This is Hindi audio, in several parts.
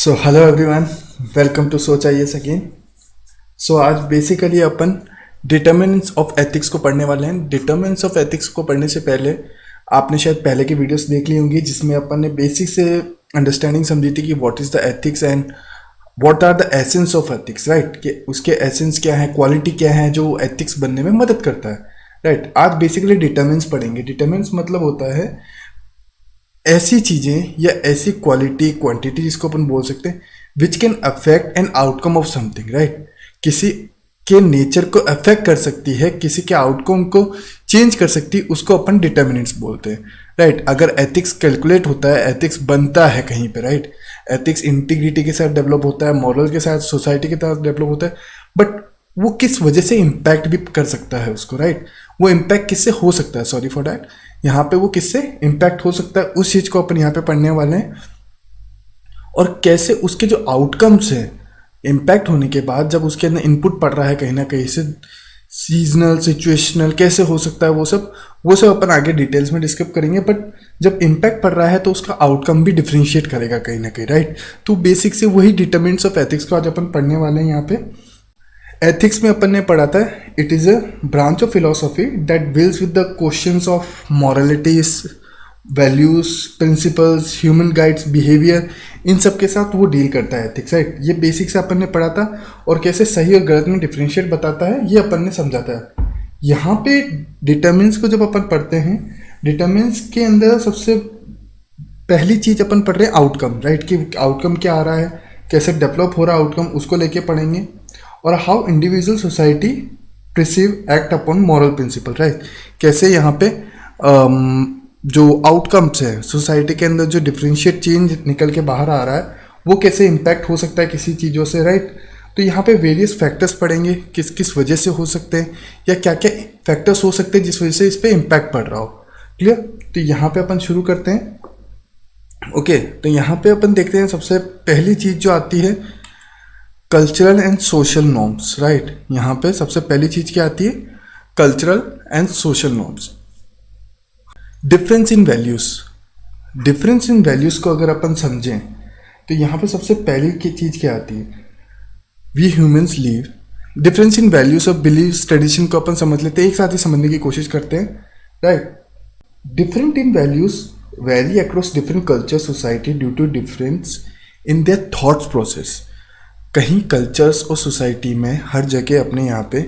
So hello everyone, welcome to Soch IAS again. So आज बेसिकली अपन डिटर्मिनेंट्स ऑफ एथिक्स को पढ़ने वाले हैं। डिटर्मिनेंट्स ऑफ एथिक्स को पढ़ने से पहले आपने शायद पहले की वीडियोस देख ली होंगी जिसमें अपन ने बेसिक से अंडरस्टैंडिंग समझी थी कि what is the ethics and what are the essence of ethics, right. कि उसके एसेंस क्या है, क्वालिटी क्या है जो एथिक्स बनने में मदद करता है, राइट। आज बेसिकली डिटर्मिनेंट्स पढ़ेंगे। डिटर्मिनेंट्स मतलब होता है ऐसी चीजें या ऐसी क्वालिटी क्वांटिटी जिसको अपन बोल सकते हैं which can affect an outcome of something, right. किसी के नेचर को अफेक्ट कर सकती है, किसी के आउटकम को चेंज कर सकती है, उसको अपन डिटर्मिनेंट्स बोलते हैं, राइट। अगर एथिक्स कैलकुलेट होता है, एथिक्स बनता है कहीं पे, राइट। एथिक्स इंटीग्रिटी के साथ डेवलप होता है, मॉरल के साथ, सोसाइटी के साथ डेवलप होता है, बट वो किस वजह से इम्पैक्ट भी कर सकता है उसको, राइट। वो इम्पैक्ट किससे हो सकता है, सॉरी फॉर डैट, यहाँ पे वो किससे इम्पैक्ट हो सकता है उस चीज़ को अपन यहाँ पे पढ़ने वाले हैं। और कैसे उसके जो आउटकम्स हैं इम्पैक्ट होने के बाद जब उसके अंदर इनपुट पड़ रहा है कहीं ना कहीं से, सीजनल सिचुएशनल कैसे हो सकता है, वो सब अपन आगे डिटेल्स में डिस्कस करेंगे। बट जब इम्पैक्ट पड़ रहा है तो उसका आउटकम भी डिफ्रेंशिएट करेगा कहीं ना कहीं, राइट। तो बेसिक से वही डिटर्मिनेंट्स ऑफ एथिक्स को आज अपन पढ़ने वाले हैं यहाँ पे। एथिक्स में अपन ने पढ़ा था it is a branch of philosophy that deals with the questions of moralities, values, principles, human guides, behaviour, इन सब के साथ वो डील करता है एथिक्स, राइट। ये बेसिक से अपन ने पढ़ा था और कैसे सही और गलत में डिफरेंशिएट बताता है ये अपन ने समझा था। यहाँ पे डिटर्मिनेंट्स को जब अपन पढ़ते हैं, डिटर्मिनेंट्स के अंदर सबसे पहली चीज अपन पढ़ रहे हैं आउटकम, राइट। कि आउटकम क्या आ रहा है, कैसे डेवलप हो रहा है आउटकम, उसको लेके पढ़ेंगे। और how individual society perceive act upon moral principle, right. कैसे यहाँ पे जो आउटकम्स है सोसाइटी के अंदर, जो डिफरेंशिएट चेंज निकल के बाहर आ रहा है वो कैसे इम्पैक्ट हो सकता है किसी चीज़ों से, राइट। तो यहाँ पे वेरियस फैक्टर्स पढ़ेंगे किस किस वजह से हो सकते हैं या क्या क्या फैक्टर्स हो सकते हैं जिस वजह से इस पर इम्पैक्ट पड़ रहा हो, क्लियर। तो यहाँ पे अपन शुरू करते हैं। ओके, तो यहाँ पे अपन देखते हैं सबसे पहली चीज़ जो आती है cultural and social norms, right. यहाँ पे सबसे पहली चीज क्या आती है, cultural and social norms. Difference in values, difference in values को अगर अपन समझें तो यहाँ पे सबसे पहली की चीज क्या आती है, we humans live. Difference in values of beliefs, tradition को अपन समझ लेते हैं, एक साथ ही समझने की कोशिश करते हैं, right. Different in values very across different culture society due to difference in their thoughts process. कहीं कल्चर्स और सोसाइटी में हर जगह अपने यहाँ पे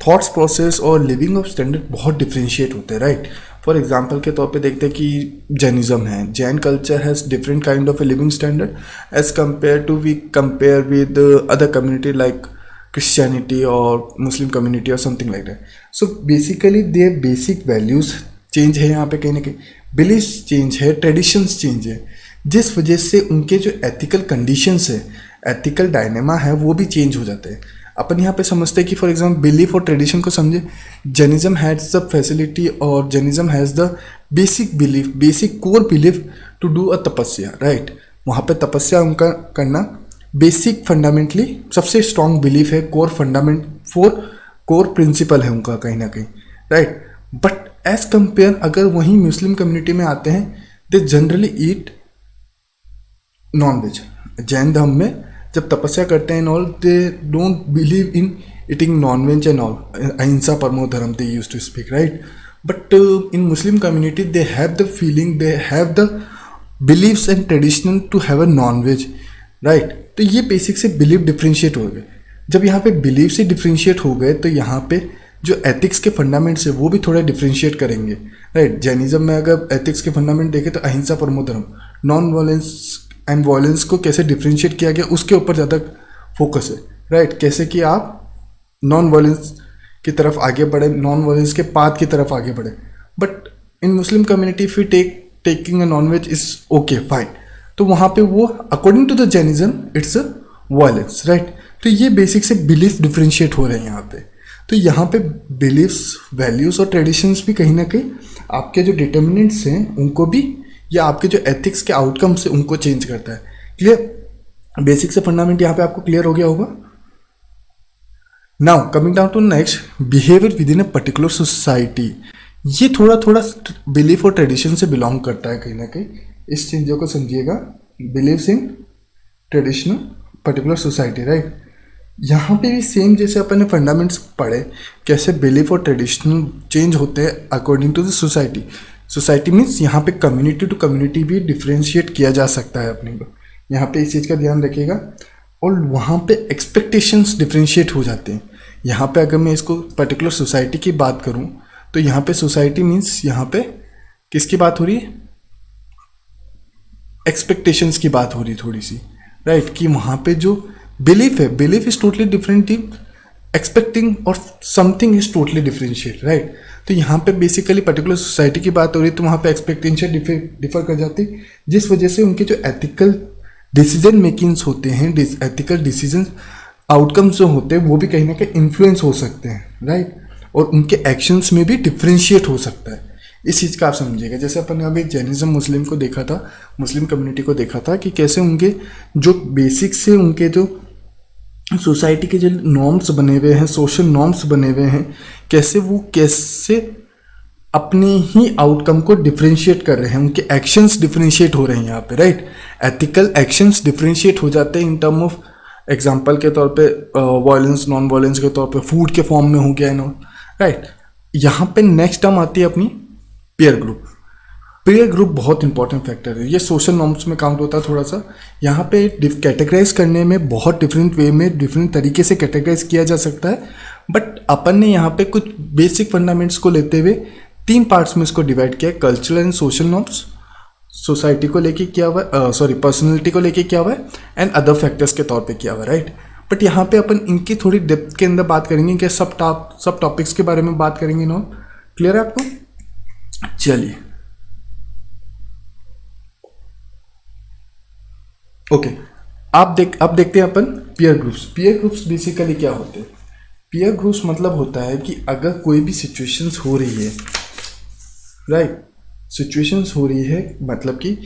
थॉट्स प्रोसेस और लिविंग ऑफ स्टैंडर्ड बहुत डिफ्रेंशिएट होते हैं, राइट। फॉर एग्जांपल के तौर पे देखते हैं कि जैनिज्म है, Jain culture has different kind of a living standard as compare with other community like Christianity और मुस्लिम कम्युनिटी और something like that. So basically their basic values change है यहाँ पे, कहीं ना कहीं बिलीव्स चेंज है, ट्रेडिशंस चेंज है, जिस वजह से उनके जो एथिकल कंडीशंस है, एथिकल डायनेमा है, वो भी चेंज हो जाते हैं। अपन यहाँ पे समझते हैं कि फॉर एग्जाम्पल बिलीफ और ट्रेडिशन को समझे, जैनिज्म हैज़ द फैसिलिटी और Jainism has the basic belief, basic core belief to do a tapasya, right. वहाँ पे तपस्या उनका करना बेसिक फंडामेंटली सबसे स्ट्रॉन्ग बिलीफ है, कोर फंडामेंट कोर प्रिंसिपल है उनका कहीं ना कहीं, राइट। बट एज कंपेयर अगर वहीं मुस्लिम कम्युनिटी में आते हैं, they generally eat non veg. Jain धर्म में जब तपस्या करते हैं all, they don't believe in eating non veg and all, अहिंसा परमो धर्म they use to speak, right. But in Muslim community they have the feeling, they have the believes and traditional to have a non veg, right. तो ये बेसिक से बिलीव डिफ्रेंशिएट हो गए। जब यहाँ पे बिलीव से डिफ्रेंशिएट हो गए तो यहाँ पे जो एथिक्स के फंडामेंट्स है वो भी थोड़ा डिफ्रेंशिएट करेंगे, राइट। जैनिज्म में अगर एथिक्स के फंडामेंट देखें तो अहिंसा परमो धर्म, नॉन वायलेंस एंड वायलेंस को कैसे डिफ्रेंशिएट किया गया उसके ऊपर ज़्यादा फोकस है, राइट। कैसे कि आप नॉन वायलेंस की तरफ आगे बढ़े, नॉन वायलेंस के पाथ की तरफ आगे बढ़े। But in Muslim community if you taking a non veg is okay fine, तो वहाँ पे वो according to the Jainism it's a violence, right. तो ये बेसिक से बिलीफ डिफ्रेंशिएट हो रहे हैं यहाँ पे। तो यहाँ पे बिलीव्स, वैल्यूज और ट्रेडिशंस भी कहीं ना कहीं आपके जो डिटर्मिनेंट्स हैं उनको भी, या आपके जो एथिक्स के आउटकम्स से उनको चेंज करता है, क्लियर। बेसिक से फंडामेंट यहाँ पे आपको क्लियर हो गया होगा। Now coming down to next, behaviour within a particular society. ये थोड़ा थोड़ा बिलीफ और ट्रेडिशन से बिलोंग करता है कहीं ना कहीं, इस चीज़ों को समझिएगा। Believes in traditional particular society, right. यहाँ पे भी सेम जैसे अपन ने फंडामेंट्स पढ़े कैसे बिलीफ और ट्रेडिशनल चेंज होते हैं according to the society. Society means यहाँ पे कम्युनिटी टू कम्युनिटी भी डिफ्रेंशिएट किया जा सकता है अपने को, यहाँ पे इस चीज़ का ध्यान रखिएगा। और वहाँ पे एक्सपेक्टेशंस डिफ्रेंशिएट हो जाते हैं। यहाँ पे अगर मैं इसको पर्टिकुलर सोसाइटी की बात करूँ तो यहाँ पे सोसाइटी मीन्स यहाँ पे किसकी बात हो रही है, एक्सपेक्टेशंस की बात हो रही थोड़ी सी, राइट। कि वहाँ पे जो बिलीफ है, बिलीफ इज टोटली डिफरेंट थी, एक्सपेक्टिंग और something is totally differentiate, right. तो यहाँ पे बेसिकली पर्टिकुलर सोसाइटी की बात हो रही है तो वहाँ पे एक्सपेक्टेशन डिफर कर जाती, जिस वजह से उनके जो एथिकल डिसीजन मेकिंग्स होते हैं, एथिकल डिसीजन आउटकम्स जो होते हैं वो भी कहीं ना कहीं इन्फ्लुएंस हो सकते हैं, राइट। और उनके एक्शंस में भी डिफ्रेंशिएट हो सकता है। इस चीज़ का आप समझिएगा। जैसे अपन ने अभी जैनिज्म मुस्लिम को देखा था, मुस्लिम कम्युनिटी को देखा था कि कैसे उनके जो बेसिक से उनके जो सोसाइटी के जो नॉर्म्स बने हुए हैं, सोशल नॉर्म्स बने हुए हैं, कैसे अपने ही आउटकम को डिफ्रेंशिएट कर रहे हैं, उनके एक्शंस डिफ्रेंशिएट हो रहे हैं यहाँ पे, राइट। एथिकल एक्शंस डिफ्रेंशिएट हो जाते हैं इन टर्म ऑफ एग्जाम्पल के तौर पे वायलेंस, नॉन वायलेंस के तौर पे फूड के फॉर्म में हो गया है, राइट। यहाँ पे नेक्स्ट टर्म आती है अपनी पीयर ग्रुप। पीयर ग्रुप बहुत इंपॉर्टेंट फैक्टर है, ये सोशल नॉर्म्स में काउंट होता है थोड़ा सा। यहाँ पे कैटेगराइज करने में बहुत डिफरेंट वे में डिफरेंट तरीके से कैटेगराइज किया जा सकता है, बट अपन ने यहाँ पे कुछ बेसिक फंडामेंट्स को लेते हुए 3 पार्ट्स में इसको डिवाइड किया है। Cultural and social norms, society को लेके किया हुआ है, पर्सनैलिटी को लेके किया हुआ है, एंड अदर फैक्टर्स के तौर पे किया हुआ है, राइट। बट यहाँ पे अपन इनकी थोड़ी डेप्थ के अंदर बात करेंगे कि सब टॉपिक्स के बारे में बात करेंगे। नो क्लियर है आपको? चलिए ओके, अब देखते हैं अपन peer groups. Peer groups basically क्या होते हैं? पीयर ग्रुप्स मतलब होता है कि अगर कोई भी सिचुएशंस हो रही है, राइट, सिचुएशंस हो रही है मतलब कि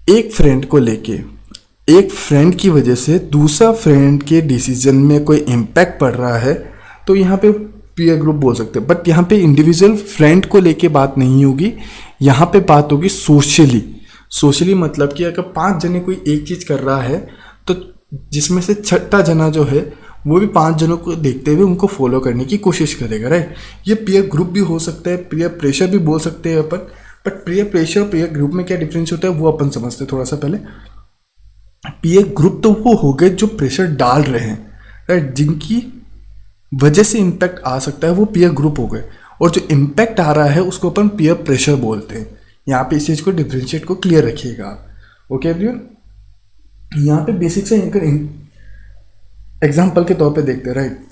एक फ्रेंड को लेके, एक फ्रेंड की वजह से दूसरा फ्रेंड के डिसीजन में कोई इम्पैक्ट पड़ रहा है, तो यहाँ पे पीयर ग्रुप बोल सकते हैं। बट यहाँ पे इंडिविजुअल फ्रेंड को लेके बात नहीं होगी, यहाँ पे बात होगी सोशली मतलब कि अगर 5 जने कोई एक चीज़ कर रहा है तो जिसमें से छठा जना जो है वो भी 5 जनों को देखते हुए उनको फॉलो करने की कोशिश करेगा, राइट। ये पीयर ग्रुप भी हो सकता है, पीयर प्रेशर भी बोल सकते हैं अपन। But peer pressure peer group में क्या डिफरेंस होता है वो अपन समझते हैं थोड़ा सा पहले। पीयर ग्रुप तो वो हो गए जो प्रेशर डाल रहे हैं, राइट, जिनकी वजह से इम्पैक्ट आ सकता है, वो पीयर ग्रुप हो गए। और जो इम्पैक्ट आ रहा है उसको अपन पीयर प्रेशर बोलते हैं। यहाँ पे इस चीज़ को डिफ्रेंशिएट को क्लियर रखिएगा आप। ओके एवरीवन, यहाँ पे बेसिक से एग्जाम्पल के तौर पे देखते हैं, राइट।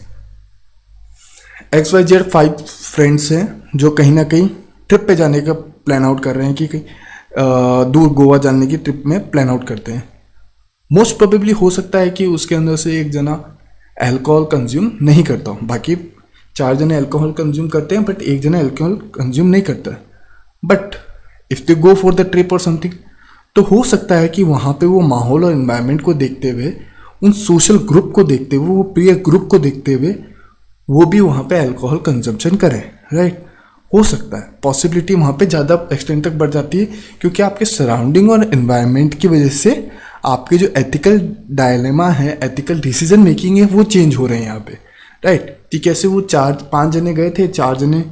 XYZ 5 फ्रेंड्स हैं जो कहीं ना कहीं ट्रिप पे जाने का प्लान आउट कर रहे हैं कि कहीं दूर गोवा जाने की ट्रिप में प्लान आउट करते हैं। मोस्ट प्रोबेबली हो सकता है कि उसके अंदर से एक जना अल्कोहल कंज्यूम नहीं करता हो, बाकी 4 जने अल्कोहल कंज्यूम करते हैं बट एक जना अल्कोहल कंज्यूम नहीं करता है। But if they go for the trip और समथिंग, तो हो सकता है कि वहाँ पे वो माहौल और इन्वायरमेंट को देखते हुए, उन सोशल ग्रुप को देखते हुए, वो पीयर ग्रुप को देखते हुए वो भी वहाँ पे अल्कोहल कंजम्पशन करें, राइट। हो सकता है, पॉसिबिलिटी वहाँ पे ज़्यादा एक्सटेंड तक बढ़ जाती है, क्योंकि आपके सराउंडिंग और इन्वायरमेंट की वजह से आपके जो एथिकल डायलेमा है, एथिकल डिसीजन मेकिंग है, वो चेंज हो रहे हैं यहाँ पे, राइट। कि कैसे वो 4-5 जने गए थे, 4 जने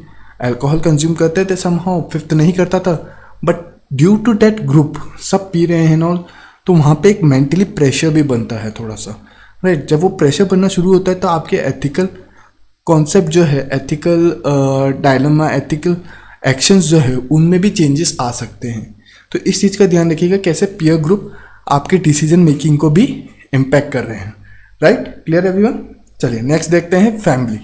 अल्कोहल कंज्यूम करते थे, समहाउ 5th नहीं करता था, but due to that group सब पी रहे हैं ऑल, तो वहाँ पे एक मेंटली प्रेशर भी बनता है थोड़ा सा, राइट। जब वो प्रेशर बनना शुरू होता है तो आपके एथिकल कॉन्सेप्ट जो है, एथिकल डायलेमा, एथिकल एक्शंस जो है, उनमें भी चेंजेस आ सकते हैं। तो इस चीज़ का ध्यान रखिएगा कैसे पीयर ग्रुप आपके डिसीजन मेकिंग को भी इम्पैक्ट कर रहे हैं, राइट। Clear everyone? चलिए नेक्स्ट देखते हैं फैमिली।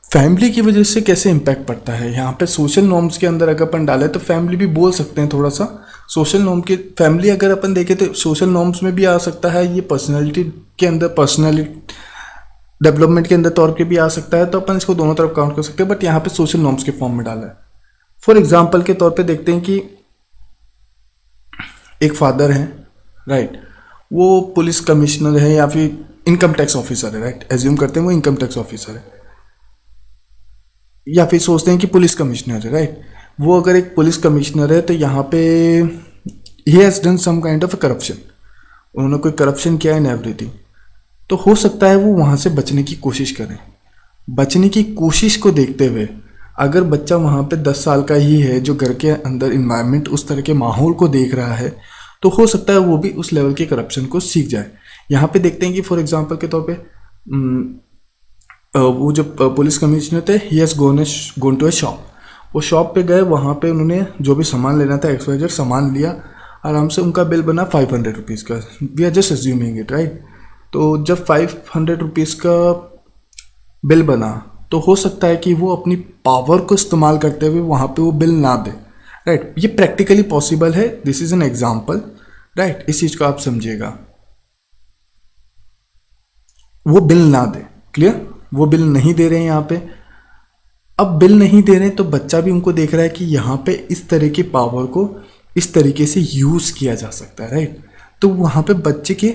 फैमिली की वजह से कैसे इम्पैक्ट पड़ता है? यहाँ पे सोशल नॉर्म्स के अंदर अगर अपन डालें तो फैमिली भी बोल सकते हैं थोड़ा सा। सोशल नॉर्म के फैमिली अगर अपन देखें तो सोशल नॉर्म्स में भी आ सकता है, ये पर्सनैलिटी के अंदर, पर्सनैलिटी डेवलपमेंट के अंदर तौर पे भी आ सकता है, तो अपन इसको दोनों तरफ काउंट कर सकते हैं। बट यहाँ पे सोशल नॉर्म्स के फॉर्म में डाला है। फॉर एग्जाम्पल के तौर पे देखते हैं कि एक फादर हैं, राइट, वो पुलिस कमिश्नर है या फिर इनकम टैक्स ऑफिसर है, राइट, एज्यूम करते हैं वो इनकम टैक्स ऑफिसर है। या फिर सोचते हैं कि पुलिस कमिश्नर है, राइट। वो अगर एक पुलिस कमिश्नर है तो यहाँ पे he has done some kind of corruption, उन्होंने कोई करप्शन किया इन एवरीथिंग, तो हो सकता है वो वहाँ से बचने की कोशिश करें। बचने की कोशिश को देखते हुए अगर बच्चा वहाँ पे 10 साल का ही है, जो घर के अंदर इन्वायरमेंट उस तरह के माहौल को देख रहा है, तो हो सकता है वो भी उस लेवल के करप्शन को सीख जाए। यहाँ पे देखते हैं कि फॉर एग्जांपल के तौर पे वो जो पुलिस कमिश्नर थे, he has gone to a shop, वो शॉप पे गए, वहाँ पे उन्होंने जो भी सामान लेना था XYZ सामान लिया, आराम से उनका बिल बना 500 रुपीज़ का, we are just assuming it, right. तो जब 500 रुपीज़ का बिल बना तो हो सकता है कि वो अपनी पावर को इस्तेमाल करते हुए वहाँ पे वो बिल ना दे, राइट। ये प्रैक्टिकली पॉसिबल है, this is an example, right. इस चीज़ को आप समझिएगा, वो बिल ना दे, क्लियर, वो बिल नहीं दे रहे हैं यहाँ पे। अब बिल नहीं दे रहे हैं तो बच्चा भी उनको देख रहा है कि यहाँ पे इस तरह की पावर को इस तरीके से यूज़ किया जा सकता है, राइट। तो वहाँ पे बच्चे के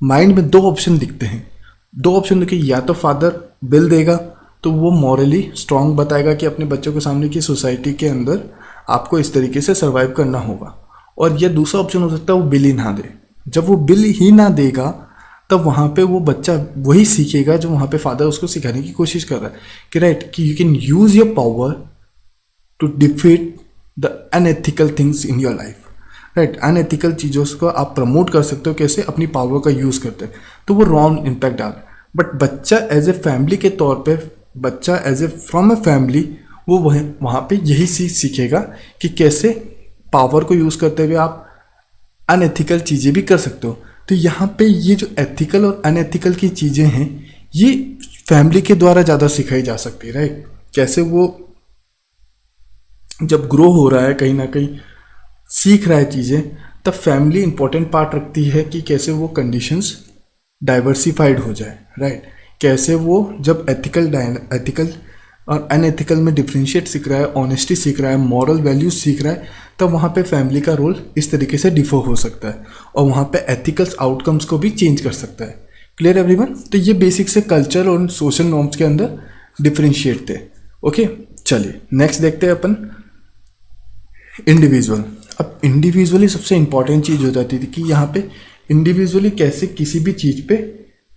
माइंड में 2 ऑप्शन दिखते हैं, 2 ऑप्शन दिखे, या तो फादर बिल देगा तो वो मॉरली स्ट्रांग बताएगा कि अपने बच्चों के सामने की सोसाइटी के अंदर आपको इस तरीके से सर्वाइव करना होगा, और यह दूसरा ऑप्शन हो सकता है वो बिल ही ना दे। जब वो बिल ही ना देगा तब वहाँ पे वो बच्चा वही सीखेगा जो वहाँ पे फादर उसको सिखाने की कोशिश कर रहा है कि राइट, कि you can use your power to defeat the unethical things in your life, right. Unethical चीज़ों को आप प्रमोट कर सकते हो, कैसे, अपनी पावर का यूज़ करते हैं, तो वो रॉन्ग इम्पैक्ट डाल रहा है। बट बच्चा एज ए फैमिली के तौर पे, बच्चा as a from a family, वो वहाँ पे यही सीखेगा कि कैसे पावर को यूज़ करते हुए आप अनएथिकल चीज़ें भी कर सकते हो। तो यहाँ पे ये जो एथिकल और अनएथिकल की चीज़ें हैं, ये फैमिली के द्वारा ज़्यादा सिखाई जा सकती है, राइट। कैसे वो जब ग्रो हो रहा है, कहीं ना कहीं सीख रहा है चीज़ें, तब फैमिली इंपॉर्टेंट पार्ट रखती है कि कैसे वो कंडीशंस डाइवर्सिफाइड हो जाए, राइट। कैसे वो जब एथिकल और अनएथिकल में डिफ्रेंशिएट सीख रहा है, ऑनेस्टी सीख रहा है, मॉरल वैल्यूज सीख रहा है, तब वहाँ पे फैमिली का रोल इस तरीके से डिफर हो सकता है और वहाँ पे एथिकल्स आउटकम्स को भी चेंज कर सकता है। Clear everyone? तो ये बेसिक से कल्चर और सोशल नॉर्म्स के अंदर डिफ्रेंशिएट थे। ओके, चलिए नेक्स्ट देखते हैं अपन इंडिविजुअल। अब इंडिविजुअली सबसे इंपॉर्टेंट चीज़ हो जाती थी कि यहाँ पे इंडिविजुअली कैसे किसी भी चीज़ पे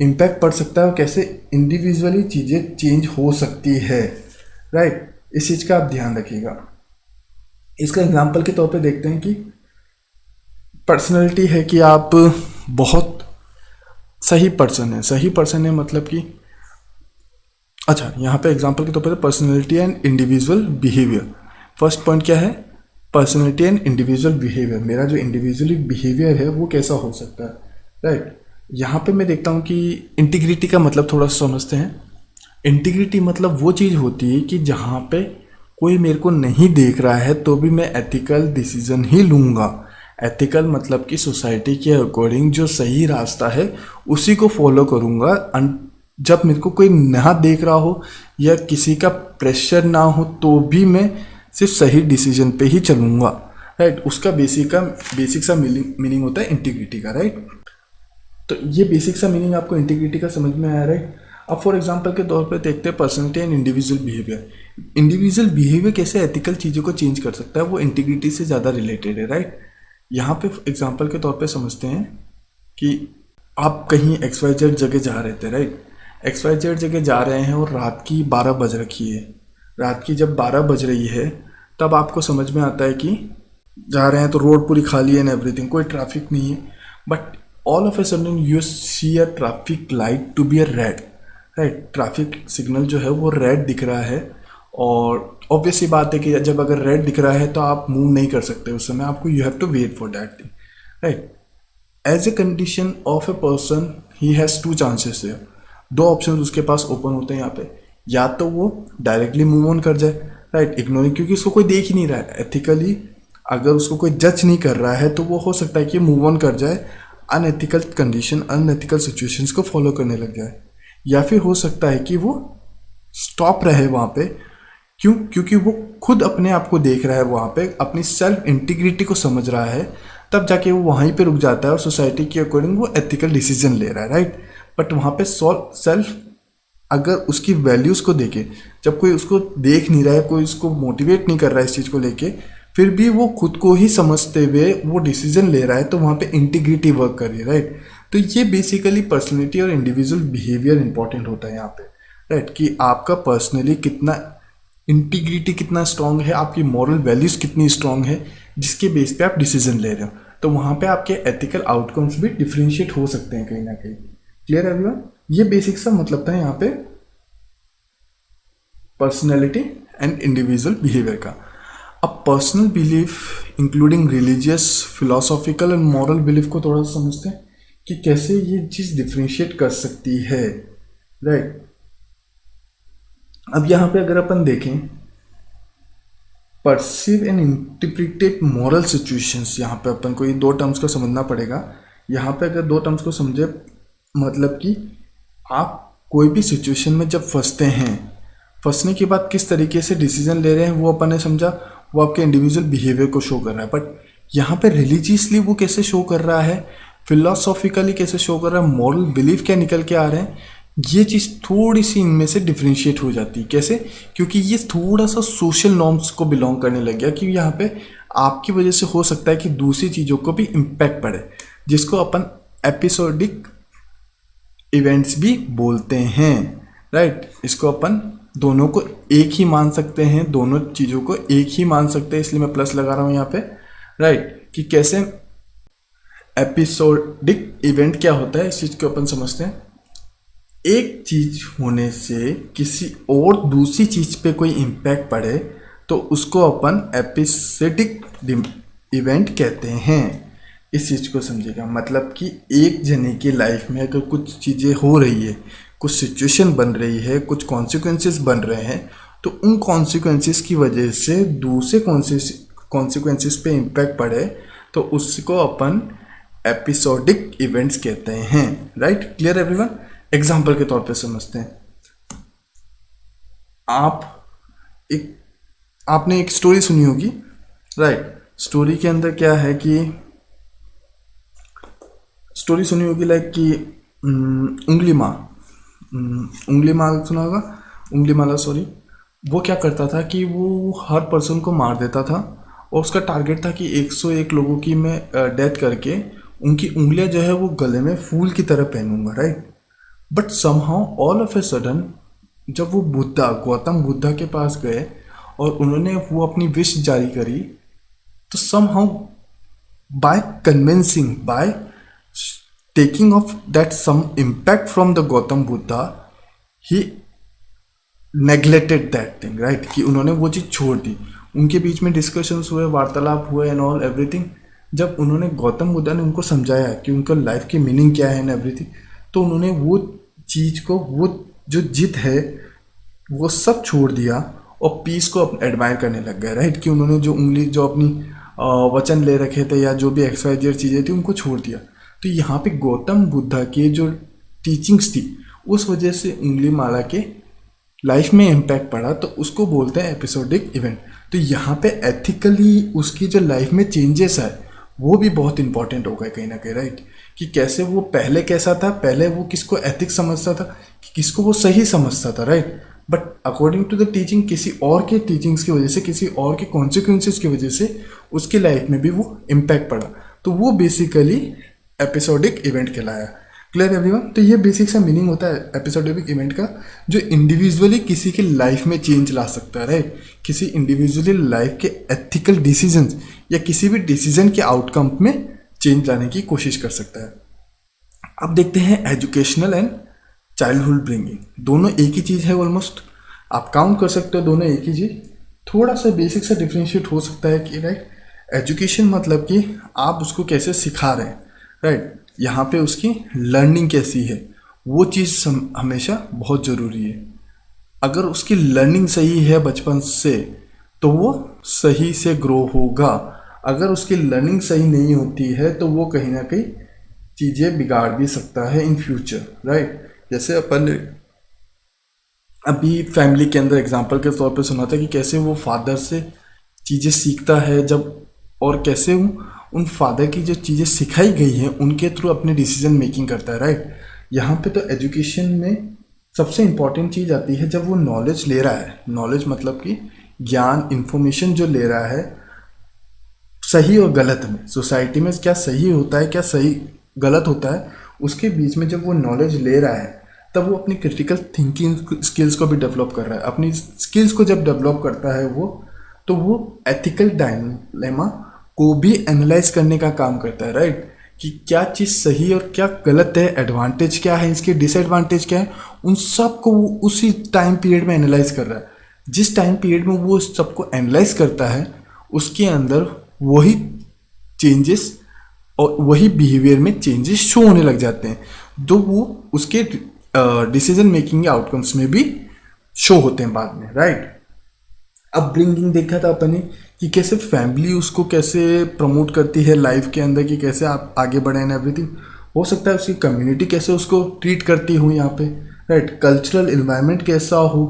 इम्पैक्ट पड़ सकता है और कैसे इंडिविजुअली चीज़ें चेंज हो सकती है, राइट। इस चीज़ का आप ध्यान रखिएगा। इसका एग्जांपल के तौर पे देखते हैं कि पर्सनैलिटी है कि आप बहुत सही पर्सन है मतलब कि, अच्छा यहाँ पे एग्जांपल के तौर पे personality and individual behaviour. First point क्या है? Personality and individual behaviour. मेरा जो इंडिविजुअली बिहेवियर है वो कैसा हो सकता है, राइट। यहाँ पे मैं देखता हूँ कि इंटीग्रिटी का मतलब थोड़ा समझते हैं। इंटीग्रिटी मतलब वो चीज़ होती है कि जहाँ पे कोई मेरे को नहीं देख रहा है तो भी मैं एथिकल डिसीजन ही लूँगा। एथिकल मतलब कि सोसाइटी के अकॉर्डिंग जो सही रास्ता है उसी को फॉलो करूँगा। जब मेरे को कोई ना देख रहा हो या किसी का प्रेशर ना हो तो भी मैं सिर्फ सही डिसीजन पे ही चलूँगा, राइट। उसका बेसिक सा मीनिंग होता है इंटीग्रिटी का, राइट। तो ये बेसिक सा मीनिंग आपको इंटीग्रिटी का समझ में आया, राइट। अब फॉर एग्जांपल के तौर पे देखते हैं personality and individual behaviour. Individual behaviour कैसे एथिकल चीज़ों को चेंज कर सकता है, वो इंटीग्रिटी से ज़्यादा रिलेटेड है, राइट। यहाँ पे एग्जांपल के तौर पे समझते हैं कि आप कहीं XYZ जगह जा रहे थे, राइट। XYZ जगह जा रहे हैं और रात की 12 बज रखी है। रात की जब 12 बज रही है तब आपको समझ में आता है कि जा रहे हैं तो रोड पूरी खाली है एंड एवरीथिंग, कोई ट्रैफिक नहीं है। But all of a sudden you see a traffic light to be a red, right. Traffic signal जो है वो रेड दिख रहा है और ऑब्वियस सी बात है कि जब अगर रेड दिख रहा है तो आप मूव नहीं कर सकते उस समय, आपको you have to wait for that thing, right. As a condition of a person he has 2 chances है, 2 ऑप्शन उसके पास ओपन होते हैं यहाँ पे। या तो वो डायरेक्टली मूव ऑन कर जाए, राइट, इग्नोरिंग, क्योंकि उसको कोई देख ही नहीं रहा है। एथिकली अगर उसको कोई जज नहीं कर रहा है तो वो हो सकता है कि मूव ऑन कर जाए, अनएथिकल कंडीशन अनएथिकल सिचुएशंस को फॉलो करने लग जाए। या फिर हो सकता है कि वो स्टॉप रहे वहाँ पे, क्योंकि वो खुद अपने आप को देख रहा है, वहाँ पे अपनी सेल्फ इंटीग्रिटी को समझ रहा है, तब जाके वो वहीं पे रुक जाता है और सोसाइटी के अकॉर्डिंग वो एथिकल डिसीजन ले रहा है, राइट। बट वहाँ पे सेल्फ अगर उसकी वैल्यूज़ को देखे, जब कोई उसको देख नहीं रहा है, कोई उसको मोटिवेट नहीं कर रहा है इस चीज़ को लेके, फिर भी वो खुद को ही समझते हुए वो डिसीजन ले रहा है, तो वहाँ पे इंटीग्रिटी वर्क कर रही है, राइट। तो ये बेसिकली पर्सनैलिटी और इंडिविजुअल बिहेवियर इंपॉर्टेंट होता है यहाँ पे, राइट, कि आपका पर्सनली कितना इंटीग्रिटी कितना स्ट्रांग है, आपकी मॉरल वैल्यूज़ कितनी स्ट्रांग है, जिसके बेस पे आप डिसीजन ले रहे हो। तो वहाँ पे आपके एथिकल आउटकम्स भी डिफरेंशिएट हो सकते हैं कहीं ना कहीं। Clear everyone? ये बेसिक सा मतलब था यहाँ पे पर्सनैलिटी एंड इंडिविजुअल बिहेवियर का। अब personal belief including religious, philosophical and moral belief को थोड़ा सा समझते हैं कि कैसे ये चीज़ डिफरेंशिएट कर सकती है, राइट। अब यहाँ पे अगर अपन देखें perceive and interpreted moral situations, यहाँ पे अपन को ये दो टर्म्स को समझना पड़ेगा। यहाँ पे अगर दो टर्म्स को समझे, मतलब कि आप कोई भी सिचुएशन में जब फंसते हैं, फंसने के बाद किस तरीके से डिसीजन ले रहे हैं वो अपन ने समझा, वो आपके इंडिविजुअल बिहेवियर को शो कर रहा है। बट यहाँ पे रिलीजियसली वो कैसे शो कर रहा है, फिलोसॉफिकली कैसे शो कर रहा है, मॉरल बिलीफ क्या निकल के आ रहे हैं, ये चीज़ थोड़ी सी इनमें से डिफ्रेंशिएट हो जाती है। कैसे? क्योंकि ये थोड़ा सा सोशल नॉर्म्स को बिलोंग करने लग गया कि यहाँ पे आपकी वजह से हो सकता है कि दूसरी चीज़ों को भी इम्पैक्ट पड़े, जिसको अपन एपिसोडिक इवेंट्स भी बोलते हैं, राइट। इसको अपन दोनों को एक ही मान सकते हैं, दोनों चीज़ों को एक ही मान सकते हैं, इसलिए मैं प्लस लगा रहा हूँ यहाँ पे, राइट। कि कैसे एपिसोडिक इवेंट क्या होता है, इस चीज़ को अपन समझते हैं। एक चीज होने से किसी और दूसरी चीज पे कोई इम्पैक्ट पड़े तो उसको अपन एपिसोडिक इवेंट कहते हैं। इस चीज को समझिएगा, मतलब कि एक जने की लाइफ में अगर कुछ चीज़ें हो रही है, कुछ सिचुएशन बन रही है, कुछ कॉन्सिक्वेंसेस बन रहे हैं, तो उन कॉन्सिक्वेंसेस की वजह से दूसरे कॉन्सिक्वेंसेस पे इम्पैक्ट पड़े तो उसको अपन एपिसोडिक इवेंट्स कहते हैं, राइट। Clear everyone? एग्जाम्पल के तौर पे समझते हैं। आपने एक स्टोरी सुनी होगी, राइट। स्टोरी के अंदर क्या है कि स्टोरी सुनी होगी लाइक कि उंगलीमाल सुना होगा, उंगलीमाला सॉरी। वो क्या करता था कि वो हर पर्सन को मार देता था और उसका टारगेट था कि 101 लोगों की मैं डेथ करके उनकी उंगलियां जो है वो गले में फूल की तरह पहनूंगा, right. But somehow all of a sudden जब वो गौतम बुद्धा के पास गए और उन्होंने वो अपनी विश जारी करी, तो somehow by convincing, by taking off that some impact from the Gautam Buddha, he neglected that thing, right. कि उन्होंने वो चीज़ छोड़ दी। उनके बीच में डिस्कशंस हुए, वार्तालाप हुए एंड ऑल एवरीथिंग। जब उन्होंने गौतम बुद्धा ने उनको समझाया कि उनका लाइफ की मीनिंग क्या है एंड एवरीथिंग, तो उन्होंने वो चीज़ को, वो जो जिद है वो सब छोड़ दिया और पीस को एडमायर करने लग गए, राइट। कि उन्होंने जो उंगली, जो अपनी वचन ले रखे थे या जो भी XYZ चीज़ें थी उनको छोड़ दिया। तो यहाँ पे गौतम बुद्धा की जो टीचिंग्स थी उस वजह से उंगली माला के लाइफ में इम्पैक्ट पड़ा, तो उसको बोलते हैं एपिसोडिक इवेंट। तो यहाँ पे एथिकली उसकी जो लाइफ में चेंजेस है वो भी बहुत इंपॉर्टेंट हो गए कहीं ना कहीं, राइट। कि कैसे वो पहले कैसा था, पहले वो किसको एथिक्स समझता था, कि किसको वो सही समझता था, right. But according to the teaching, किसी और के टीचिंग्स की वजह से, किसी और के कॉन्सिक्वेंसेस की वजह से उसकी लाइफ में भी वो इम्पैक्ट पड़ा, तो वो बेसिकली एपिसोडिक इवेंट कहलाया। Clear everyone? तो ये बेसिक सा मीनिंग होता है एपिसोडिक इवेंट का, जो इंडिविजुअली किसी की लाइफ में चेंज ला सकता है, राइट। किसी इंडिविजुअली लाइफ के एथिकल डिसीजंस या किसी भी डिसीजन के आउटकम में चेंज लाने की कोशिश कर सकता है। अब देखते हैं एजुकेशनल एंड चाइल्डहुड ब्रिंगिंग, दोनों एक ही चीज़ है ऑलमोस्ट, आप काउंट कर सकते हो दोनों एक ही चीज़। थोड़ा सा बेसिक सा डिफ्रेंशिएट हो सकता है कि राइट, एजुकेशन मतलब कि आप उसको कैसे सिखा रहे हैं, राइट। यहाँ पे उसकी लर्निंग कैसी है वो चीज़ हमेशा बहुत ज़रूरी है। अगर उसकी लर्निंग सही है बचपन से तो वो सही से ग्रो होगा। अगर उसकी लर्निंग सही नहीं होती है तो वो कहीं ना कहीं चीज़ें बिगाड़ भी सकता है इन फ्यूचर, राइट। जैसे अपन अभी फैमिली के अंदर एग्जांपल के तौर पे सुना था कि कैसे वो फादर से चीज़ें सीखता है जब, और कैसे वो उन फादर की जो चीज़ें सिखाई गई हैं उनके थ्रू अपने डिसीजन मेकिंग करता है, राइट। यहाँ पे तो एजुकेशन में सबसे इम्पॉर्टेंट चीज़ आती है जब वो नॉलेज ले रहा है, नॉलेज मतलब कि ज्ञान, इंफॉर्मेशन जो ले रहा है सही और गलत में, सोसाइटी में क्या सही होता है क्या सही गलत होता है, उसके बीच में जब वो नॉलेज ले रहा है तब वो अपनी क्रिटिकल थिंकिंग स्किल्स को भी डेवलप कर रहा है। अपनी स्किल्स को जब डेवलप करता है वो, तो वो एथिकल डायलेमा को भी एनालाइज करने का काम करता है, राइट, कि क्या चीज़ सही और क्या गलत है, एडवांटेज क्या है, इसके डिसएडवांटेज क्या है, उन सब को वो उसी टाइम पीरियड में एनालाइज कर रहा है। जिस टाइम पीरियड में वो उस सबको एनालाइज करता है उसके अंदर वही चेंजेस और वही बिहेवियर में चेंजेस शो होने लग जाते हैं, जो वो उसके डिसीजन मेकिंग आउटकम्स में भी शो होते हैं बाद में, राइट। अपब्रिंगिंग देखा था अपन ने कि कैसे फैमिली उसको कैसे प्रमोट करती है लाइफ के अंदर कि कैसे आप आगे बढ़े एंड एवरीथिंग। हो सकता है उसकी कम्युनिटी कैसे उसको ट्रीट करती हो यहाँ पे, राइट। कल्चरल इन्वायरमेंट कैसा हो,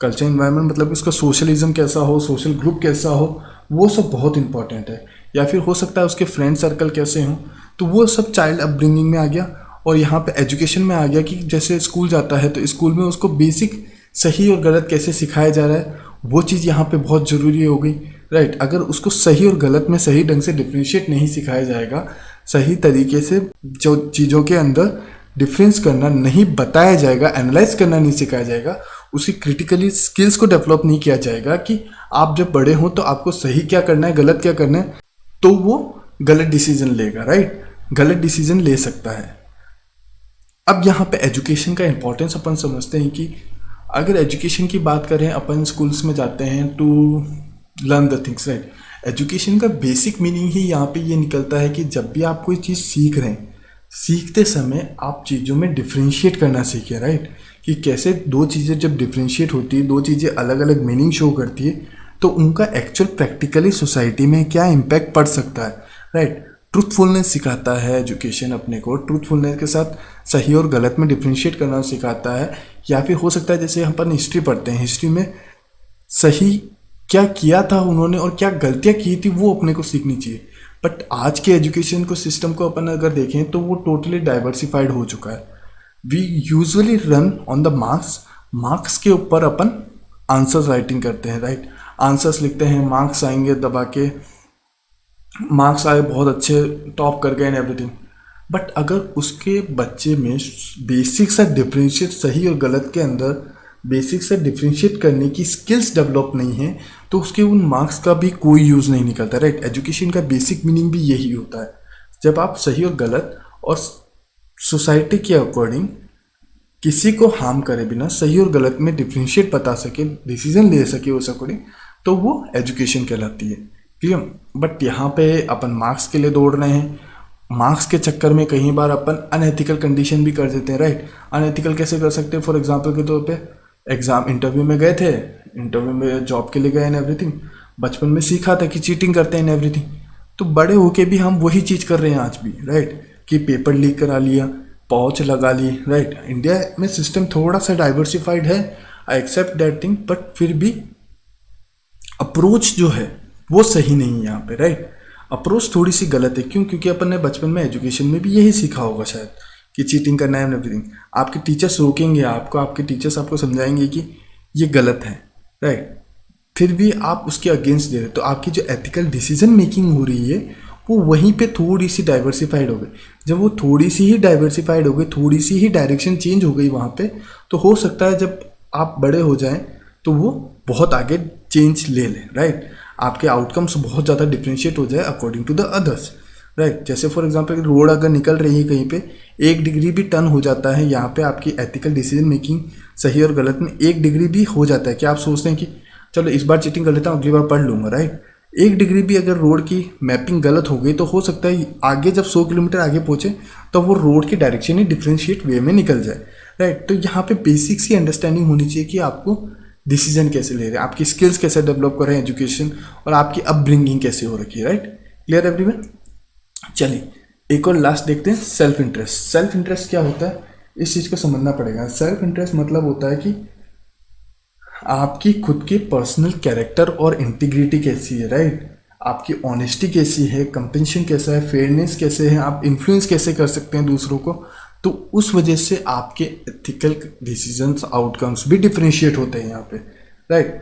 कल्चरल इन्वायरमेंट मतलब उसका सोशलिज्म कैसा हो, सोशल ग्रुप कैसा हो, वो सब बहुत इंपॉर्टेंट है। या फिर हो सकता है उसके फ्रेंड सर्कल कैसे हों, तो वो सब चाइल्ड अपब्रिंगिंग में आ गया। और यहाँ पे एजुकेशन में आ गया कि जैसे स्कूल जाता है तो स्कूल में उसको बेसिक सही और गलत कैसे सिखाया जा रहा है, वो चीज़ यहाँ पे बहुत ज़रूरी हो गई, राइट। अगर उसको सही और गलत में सही ढंग से डिफ्रेंशिएट नहीं सिखाया जाएगा, सही तरीके से जो चीज़ों के अंदर डिफरेंस करना नहीं बताया जाएगा, एनालाइज करना नहीं सिखाया जाएगा, उसी क्रिटिकली स्किल्स को डेवलप नहीं किया जाएगा कि आप जब बड़े हों तो आपको सही क्या करना है, गलत क्या करना है, तो वो गलत डिसीजन लेगा, राइट, गलत डिसीजन ले सकता है। अब यहाँ पे एजुकेशन का इंपॉर्टेंस अपन समझते हैं कि अगर एजुकेशन की बात करें, अपन स्कूल्स में जाते हैं to learn the things, right. Education का बेसिक मीनिंग ही यहाँ पे ये निकलता है कि जब भी आप कोई चीज़ सीख रहे हैं, सीखते समय आप चीज़ों में डिफ्रेंशिएट करना सीखें, राइट, कि कैसे दो चीज़ें जब डिफ्रेंशिएट होती है, दो चीज़ें अलग अलग मीनिंग शो करती है, तो उनका एक्चुअल प्रैक्टिकली सोसाइटी में क्या इम्पैक्ट पड़ सकता है, राइट। ट्रूथफुलनेस सिखाता है एजुकेशन अपने को, ट्रूथफुलनेस के साथ सही और गलत में डिफ्रेंशिएट करना सिखाता है। या फिर हो सकता है जैसे अपन हिस्ट्री पढ़ते हैं, हिस्ट्री में सही क्या किया था उन्होंने और क्या गलतियाँ की थी वो अपने को सीखनी चाहिए। बट आज के एजुकेशन को सिस्टम को अपन अगर देखें तो वो टोटली डाइवर्सिफाइड हो चुका है। We usually run on the marks, marks के ऊपर अपन आंसर्स राइटिंग करते हैं, राइट, आंसर्स लिखते हैं, मार्क्स आएंगे दबा के, मार्क्स आए बहुत अच्छे, टॉप कर गए एंड एवरीथिंग। बट अगर उसके बच्चे में बेसिक सा डिफ्रेंशिएट सही और गलत के अंदर बेसिक से डिफ्रेंशिएट करने की स्किल्स डेवलप नहीं है, तो उसके उन मार्क्स का भी कोई यूज़ नहीं निकलता, राइट। एजुकेशन का बेसिक मीनिंग भी यही होता है, जब आप सही और गलत और सोसाइटी के अकॉर्डिंग किसी को हार्म करे बिना सही और गलत में डिफ्रेंशिएट बता सके, डिसीजन ले सके उस अकॉर्डिंग, तो वो एजुकेशन कहलाती है, क्लियर। बट यहाँ पे अपन मार्क्स के लिए दौड़ रहे हैं, मार्क्स के चक्कर में कई बार अपन अनएथिकल कंडीशन भी कर देते हैं, राइट। अनएथिकल कैसे कर सकते हैं, फॉर एग्जांपल के तौर पे एग्जाम इंटरव्यू में गए थे, इंटरव्यू में जॉब के लिए गए एंड एवरीथिंग, बचपन में सीखा था कि चीटिंग करते हैं एंड एवरीथिंग, तो बड़े होके भी हम वही चीज़ कर रहे हैं आज भी, राइट, कि पेपर लीक करा लिया, पहुँच लगा ली, राइट। इंडिया में सिस्टम थोड़ा सा डाइवर्सिफाइड है, I accept that thing, but फिर भी अप्रोच जो है वो सही नहीं है यहाँ पे, राइट। अप्रोच थोड़ी सी गलत है, क्यों, क्योंकि अपन ने बचपन में एजुकेशन में भी यही सीखा होगा शायद कि चीटिंग करना है एवरीथिंग। आपके टीचर्स रोकेंगे आपको, आपके टीचर्स आपको समझाएंगे कि ये गलत है, राइट, फिर भी आप उसके अगेंस्ट दे रहे, तो आपकी जो एथिकल डिसीजन मेकिंग हो रही है वो वहीं पे थोड़ी सी डाइवर्सिफाइड हो गई। जब वो थोड़ी सी ही डाइवर्सिफाइड हो गई, थोड़ी सी ही डायरेक्शन चेंज हो गई वहाँ पे, तो हो सकता है जब आप बड़े हो जाएं तो वो बहुत आगे चेंज ले लें, राइट। आपके आउटकम्स बहुत ज़्यादा डिफ्रेंशिएट हो जाए according to the others, right. जैसे फॉर एग्जांपल रोड अगर निकल रही है कहीं पे 1 डिग्री भी टर्न हो जाता है, यहाँ पे आपकी एथिकल डिसीजन मेकिंग सही और गलत में 1 डिग्री भी हो जाता है कि आप सोचते हैं कि चलो इस बार चीटिंग कर लेता हूँ, अगली बार पढ़ लूँगा, राइट। 1 डिग्री भी अगर रोड की मैपिंग गलत हो गई तो हो सकता है आगे जब 100 किलोमीटर आगे पहुँचे तो वो रोड की डायरेक्शन ही डिफ्रेंशिएट वे में निकल जाए, राइट। तो यहाँ पे बेसिक्स की अंडरस्टैंडिंग होनी चाहिए कि आपको डिसीजन कैसे ले रहे हैं, आपकी स्किल्स कैसे डेवलप कर रहे हैं एजुकेशन, और आपकी अपब्रिंगिंग कैसे हो रखी है, राइट। Clear everyone. चलिए एक और लास्ट देखते हैं, सेल्फ इंटरेस्ट। सेल्फ इंटरेस्ट क्या होता है, इस चीज़ को समझना पड़ेगा। सेल्फ इंटरेस्ट मतलब होता है कि आपकी खुद की पर्सनल कैरेक्टर और इंटीग्रिटी कैसी है, राइट, आपकी ऑनेस्टी कैसी है, कंपेंशन कैसा है, फेयरनेस कैसे है, आप इन्फ्लुएंस कैसे कर सकते हैं दूसरों को, तो उस वजह से आपके एथिकल डिसीजंस आउटकम्स भी डिफरेंशिएट होते हैं यहाँ पे, राइट।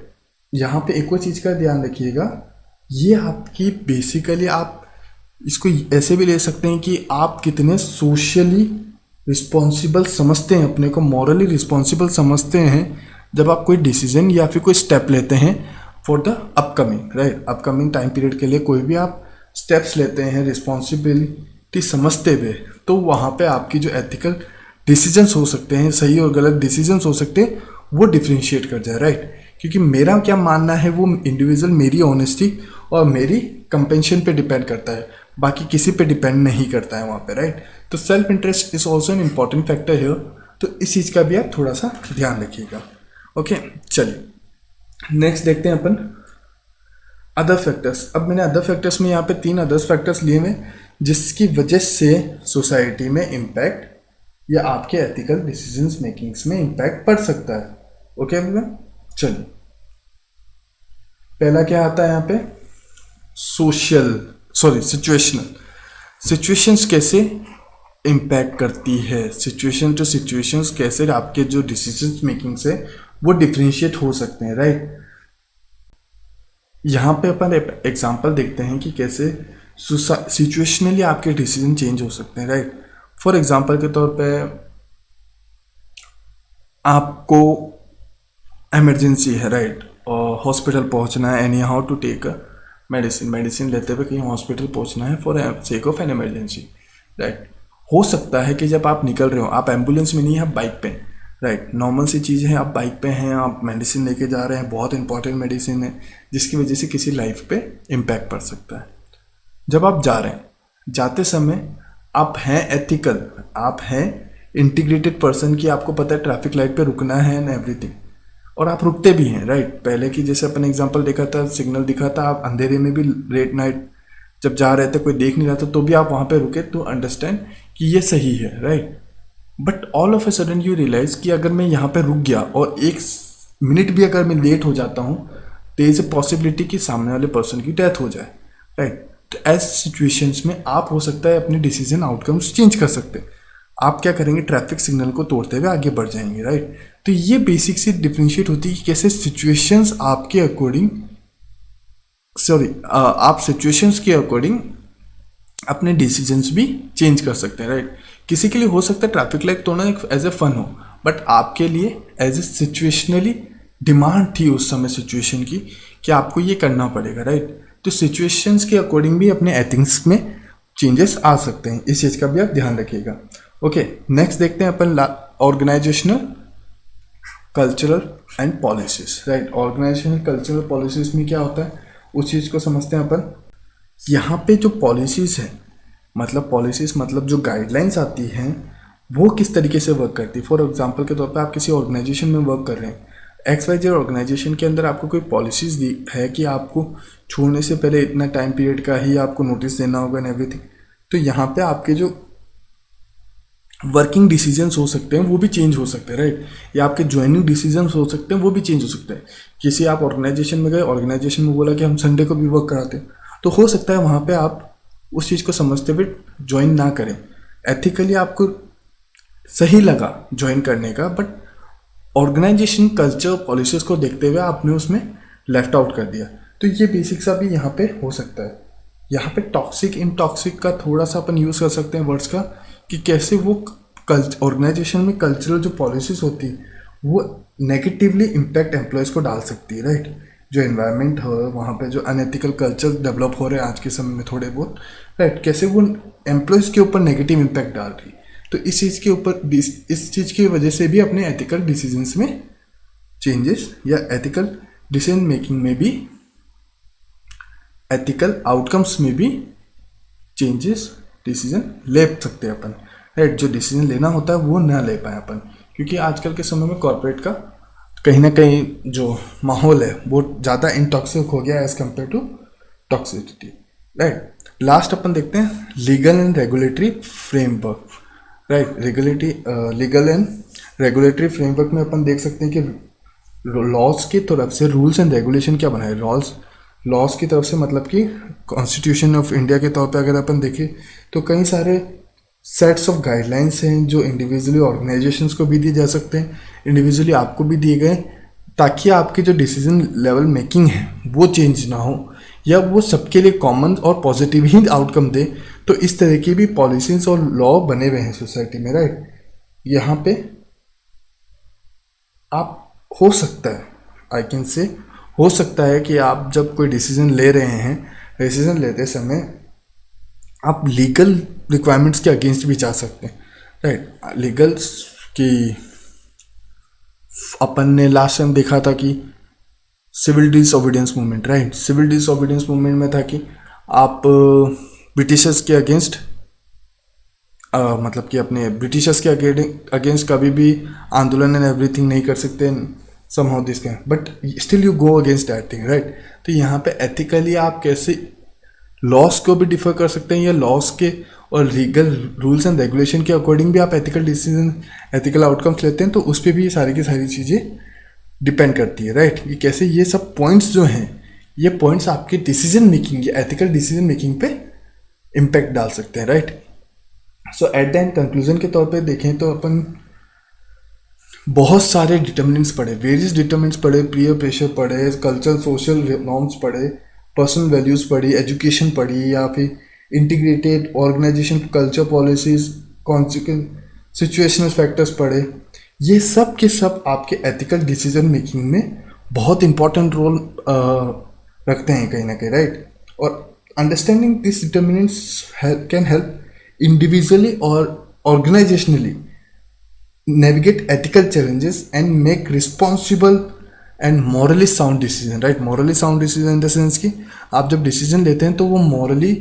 यहाँ पे एक और चीज़ का ध्यान रखिएगा, ये आपकी बेसिकली आप इसको ऐसे भी ले सकते हैं कि आप कितने सोशली रिस्पॉन्सिबल समझते हैं, अपने को मॉरली रिस्पॉन्सिबल समझते हैं जब आप कोई डिसीजन या फिर कोई स्टेप लेते हैं for the upcoming, right. Upcoming time period के लिए कोई भी आप स्टेप्स लेते हैं रिस्पॉन्सिबिलिटी समझते हुए, तो वहाँ पे आपकी जो एथिकल डिसीजंस हो सकते हैं, सही और गलत डिसीजंस हो सकते हैं, वो डिफ्रेंशिएट कर जाए, राइट। क्योंकि मेरा क्या मानना है वो इंडिविजुअल मेरी ऑनेस्टी और मेरी कंपेंशन पे डिपेंड करता है, बाकी किसी पे डिपेंड नहीं करता है वहाँ पे, राइट। तो self interest is also an important factor है, तो इस चीज़ का भी आप थोड़ा सा ध्यान रखिएगा। ओके, चलिए नेक्स्ट देखते हैं अपन अदर फैक्टर्स। अब मैंने अदर फैक्टर्स में यहाँ पे 3 अदर्स फैक्टर्स लिए हुए जिसकी वजह से सोसाइटी में इम्पैक्ट या आपके एथिकल डिसीजंस मेकिंग्स में इम्पैक्ट पड़ सकता है। ओके भैया, चलिए पहला क्या आता है यहाँ पे, सिचुएशनल। सिचुएशंस कैसे इम्पैक्ट करती है, सिचुएशन टू सिचुएशंस कैसे आपके जो डिसीजन मेकिंग से वो डिफ्रेंशिएट हो सकते हैं, राइट। यहाँ पे अपन एग्जांपल देखते हैं कि कैसे सिचुएशनली आपके डिसीजन चेंज हो सकते हैं, राइट। फॉर एग्जांपल के तौर पे आपको इमरजेंसी है, राइट, और हॉस्पिटल पहुँचना है, anyhow to take a medicine लेते हुए कहीं हॉस्पिटल पहुँचना है for sake of an emergency, right. हो सकता है कि जब आप निकल रहे हो, आप एम्बुलेंस में नहीं, आप बाइक पे, राइट। नॉर्मल सी चीज़ है, आप बाइक पे हैं, आप मेडिसिन लेके जा रहे हैं, बहुत इंपॉर्टेंट मेडिसिन है जिसकी वजह से किसी लाइफ पे इम्पैक्ट पड़ सकता है। जब आप जा रहे हैं, जाते समय आप हैं एथिकल, आप हैं इंटीग्रेटेड पर्सन की, आपको पता है ट्रैफिक लाइट पे रुकना है एंड एवरीथिंग, और आप रुकते भी हैं, राइट। पहले की जैसे अपन एग्जांपल देखा था, सिग्नल दिखा था, आप अंधेरे में भी लेट नाइट जब जा रहे थे, कोई देख नहीं रहा था, तो भी आप वहाँ पे रुके टू अंडरस्टैंड कि ये सही है, right. But all of a sudden you realize कि अगर मैं यहाँ पे रुक गया और 1 मिनट भी अगर मैं लेट हो जाता हूँ, देयर इज ए पॉसिबिलिटी कि सामने वाले पर्सन की डेथ हो जाए, राइट। तो ऐसे सिचुएशंस में आप हो सकता है अपने डिसीजन आउटकम्स चेंज कर सकते हैं। आप क्या करेंगे, ट्रैफिक सिग्नल को तोड़ते हुए आगे बढ़ जाएंगे, राइट। तो ये बेसिक से डिफ्रेंशिएट होती है कि कैसे सिचुएशंस आपके अकॉर्डिंग आप सिचुएशंस के अकॉर्डिंग अपने डिसीजंस भी चेंज कर सकते हैं, राइट। किसी के लिए हो सकता है ट्रैफिक लाइट तोड़ना एक एज ए फन हो, बट आपके लिए एज ए सिचुएशनली डिमांड थी उस समय सिचुएशन की कि आपको ये करना पड़ेगा, राइट। तो सिचुएशंस के अकॉर्डिंग भी अपने एथिक्स में चेंजेस आ सकते हैं, इस चीज़ का भी आप ध्यान रखिएगा। ओके, नेक्स्ट देखते हैं अपन organisational cultural and policies, right. Organisational cultural policies में क्या होता है उस चीज़ को समझते हैं अपन। यहाँ पे जो पॉलिसीज़ हैं, मतलब जो गाइडलाइंस आती हैं वो किस तरीके से वर्क करती है। फॉर एग्जांपल के तौर पे आप किसी ऑर्गेनाइजेशन में वर्क कर रहे हैं, XYZ ऑर्गेनाइजेशन के अंदर आपको कोई पॉलिसीज़ दी है कि आपको छोड़ने से पहले इतना टाइम पीरियड का ही आपको नोटिस देना होगा एंड एवरीथिंग। तो यहाँ पे आपके जो वर्किंग डिसीजंस हो सकते हैं वो भी चेंज हो सकते हैं, राइट। या आपके ज्वाइनिंग डिसीजंस हो सकते हैं वो भी चेंज हो सकते हैं। किसी आप ऑर्गेनाइजेशन में गए, ऑर्गेनाइजेशन में बोला कि हम संडे को भी वर्क कराते हैं, तो हो सकता है वहाँ पे आप उस चीज़ को समझते हुए ज्वाइन ना करें। एथिकली आपको सही लगा ज्वाइन करने का, बट ऑर्गेनाइजेशन कल्चर पॉलिसीज़ को देखते हुए आपने उसमें लेफ्ट आउट कर दिया। तो ये बेसिक सा भी यहाँ पे हो सकता है। यहाँ पे टॉक्सिक इन टॉक्सिक का थोड़ा सा अपन यूज़ कर सकते हैं वर्ड्स का, कि कैसे वो ऑर्गेनाइजेशन में कल्चरल जो पॉलिसीज़ होती है वो नेगेटिवली इम्पैक्ट एम्प्लॉयज़ को डाल सकती है, राइट। जो एनवायरनमेंट हो वहाँ पे जो अनएथिकल कल्चर डेवलप हो रहे हैं आज के समय में थोड़े बहुत, राइट, कैसे वो एम्प्लॉयज़ के ऊपर नेगेटिव इम्पैक्ट डाल रही है। तो इस चीज़ की वजह से भी अपने एथिकल डिसीजंस में चेंजेस या एथिकल डिसीजन मेकिंग में भी, एथिकल आउटकम्स में भी चेंजेस डिसीजन ले सकते हैं अपन, राइट। जो डिसीजन लेना होता है वो ना ले पाए अपन, क्योंकि आजकल के समय में कॉर्पोरेट का कहीं ना कहीं जो माहौल है वो ज़्यादा इनटॉक्सिक हो गया as compare to toxicity, right. Last अपन देखते हैं legal and regulatory framework, right. Legal and regulatory framework में अपन देख सकते हैं कि लॉज की तरफ से रूल्स एंड रेगुलेशन क्या बनाए। लॉज की तरफ से मतलब कि कॉन्स्टिट्यूशन ऑफ इंडिया के तौर पे अगर अपन देखें तो कई सारे सेट्स ऑफ गाइडलाइंस हैं जो इंडिविजुअली ऑर्गेनाइजेशंस को भी दिए जा सकते हैं, इंडिविजुअली आपको भी दिए गए, ताकि आपकी जो डिसीजन लेवल मेकिंग है वो चेंज ना हो या वो सबके लिए कॉमन और पॉजिटिव ही आउटकम दे। तो इस तरह की भी पॉलिसीज और लॉ बने हुए हैं सोसाइटी में, राइट। यहाँ पे आप हो सकता है, आई कैन से, हो सकता है कि आप जब कोई डिसीजन ले रहे हैं, डिसीजन लेते समय आप लीगल रिक्वायरमेंट्स के अगेंस्ट भी जा सकते हैं, राइट। लीगल्स की अपन ने लास्ट टाइम देखा था कि civil disobedience movement, right. Civil disobedience movement में था कि आप ब्रिटिशर्स के अगेंस्ट मतलब कि अपने ब्रिटिशर्स के अगेंस्ट कभी भी आंदोलन एंड एवरीथिंग नहीं कर सकते somehow this can, but still you go against that thing, right. तो यहाँ पे एथिकली आप कैसे लॉस को भी डिफर कर सकते हैं या लॉस के और लीगल रूल्स एंड रेगुलेशन के अकॉर्डिंग भी आप एथिकल डिसीजन, एथिकल आउटकम्स लेते हैं, तो उस पर भी ये सारी की सारी चीज़ें डिपेंड करती है, राइट। ये कैसे ये सब पॉइंट्स जो हैं, ये पॉइंट्स आपके डिसीजन मेकिंग या एथिकल डिसीजन मेकिंग पे इम्पैक्ट डाल सकते हैं, right. So at the end conclusion के तौर पे देखें तो अपन बहुत सारे डिटर्मिनेंट्स पढ़े, वेरियस डिटर्मिनेंट्स पढ़े, पीयर प्रेशर पढ़े, कल्चरल सोशल नॉर्म्स पढ़े, पर्सनल वैल्यूज़ पढ़ी, एजुकेशन पढ़ी, या फिर integrated organization culture policies, consequence situational factors पढ़े। ये सब के सब आपके एथिकल डिसीजन मेकिंग में बहुत इंपॉर्टेंट रोल रखते हैं कहीं ना कहीं, राइट। और understanding this determinants can help individually or organizationally navigate ethical challenges and make responsible and morally sound decision, right। morally sound decision in the sense कि आप जब decision लेते हैं तो वो morally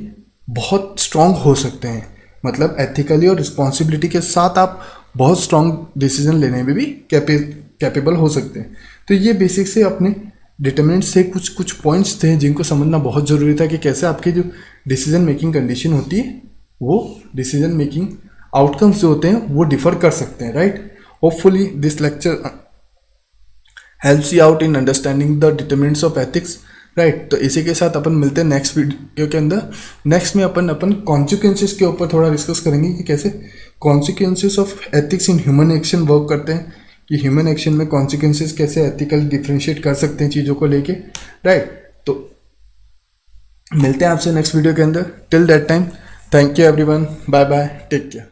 बहुत strong हो सकते हैं, मतलब ethically और responsibility के साथ आप बहुत strong decision लेने में भी capable हो सकते हैं। तो ये बेसिक से अपने डिटर्मिनेंट से कुछ पॉइंट्स थे जिनको समझना बहुत ज़रूरी था कि कैसे आपकी जो डिसीजन मेकिंग कंडीशन होती है वो डिसीजन मेकिंग आउटकम्स जो होते हैं वो डिफर कर सकते हैं, right. Hopefully this lecture helps you out in understanding the determinants of ethics, right. तो इसी के साथ अपन मिलते हैं नेक्स्ट वीडियो के अंदर। नेक्स्ट में अपन कॉन्सिक्वेंसेस के ऊपर थोड़ा डिस्कस करेंगे कि कैसे consequences of ethics in human action work करते हैं, कि ह्यूमन एक्शन में कॉन्सिक्वेंसेस कैसे एथिकल डिफ्रेंशिएट कर सकते हैं चीज़ों को लेके, राइट। तो मिलते हैं आपसे नेक्स्ट वीडियो के अंदर। Till that time, thank you everyone, bye bye, take care।